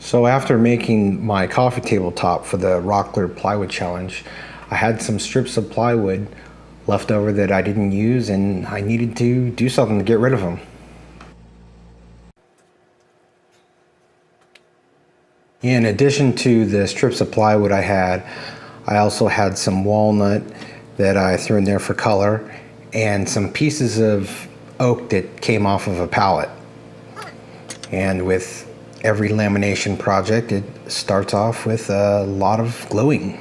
So after making my coffee table top for the rockler plywood challenge, I had some strips of plywood left over that I didn't use, and I needed to do something to get rid of them. In addition to the strips of plywood I also had some walnut that I threw in there for color and some pieces of oak that came off of a pallet. And with every lamination project, it starts off with a lot of gluing.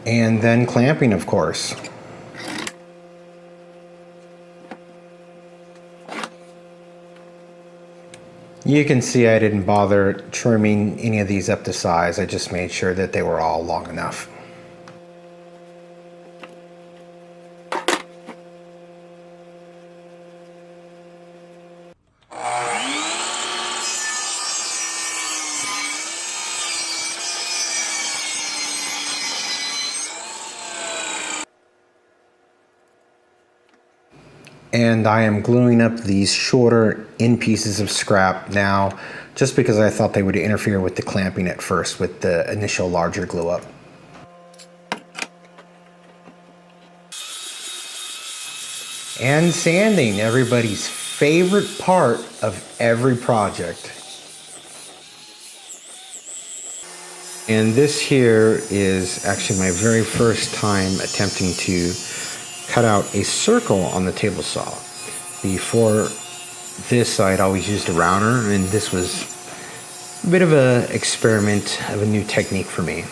And then clamping, of course. You can see I didn't bother trimming any of these up to size. I just made sure that they were all long enough. And I am gluing up these shorter end pieces of scrap now, just because I thought they would interfere with the clamping at first with the initial larger glue up. And sanding, everybody's favorite part of every project. And this here is actually my very first time attempting to cut out a circle on the table saw. Before this, I'd always used a router, and this was a bit of an experiment of a new technique for me.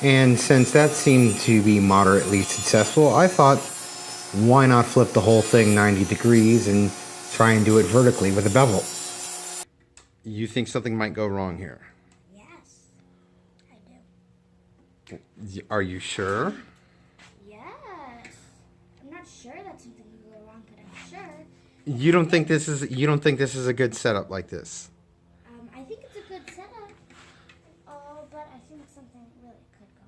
And since that seemed to be moderately successful, I thought, why not flip the whole thing 90 degrees and try and do it vertically with a bevel? You think something might go wrong here? Yes, I do. Are you sure? Yes. I'm not sure that something will go wrong, but I'm sure. You don't think this is a good setup like this? I think it's a good setup. But I think something really could go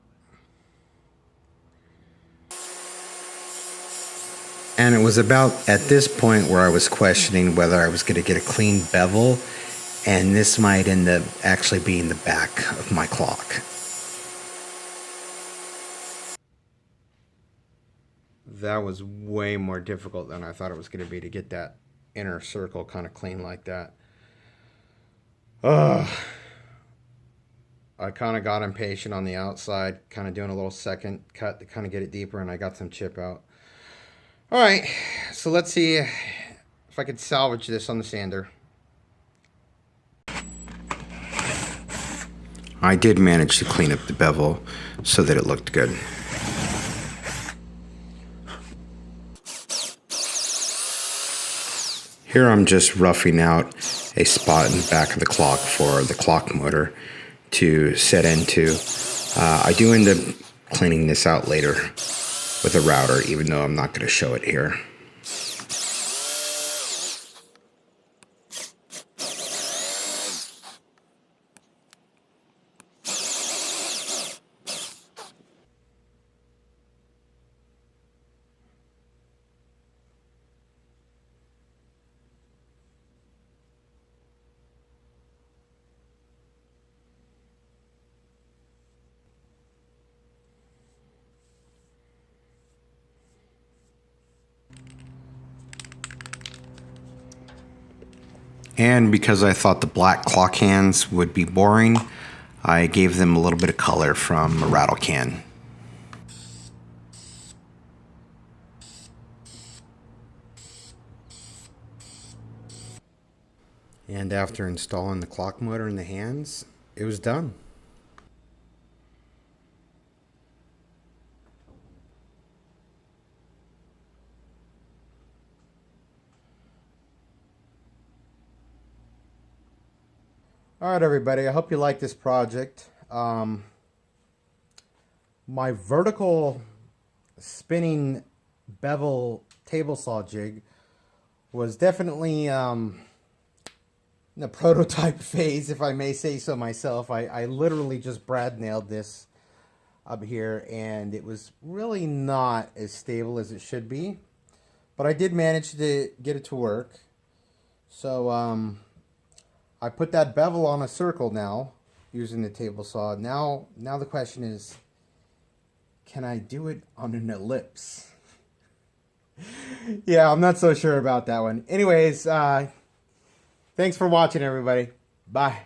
wrong. And it was about at this point where I was questioning whether I was going to get a clean bevel, and this might end up actually being the back of my clock. That was way more difficult than I thought it was going to be to get that inner circle kind of clean like that. I kind of got impatient on the outside, kind of doing a little second cut to kind of get it deeper, and I got some chip out. All right, so let's see if I could salvage this on the sander. I did manage to clean up the bevel so that it looked good. Here I'm just roughing out a spot in the back of the clock for the clock motor to set into. I do end up cleaning this out later with a router, even though I'm not going to show it here. And because I thought the black clock hands would be boring, I gave them a little bit of color from a rattle can. And after installing the clock motor in the hands, it was done. All right, everybody, I hope you like this project. My vertical spinning bevel table saw jig was definitely in the prototype phase, if I may say so myself. I literally just brad nailed this up here, and it was really not as stable as it should be. But I did manage to get it to work. So I put that bevel on a circle now using the table saw. Now the question is, can I do it on an ellipse? Yeah, I'm not so sure about that one. Anyways, thanks for watching, everybody. Bye.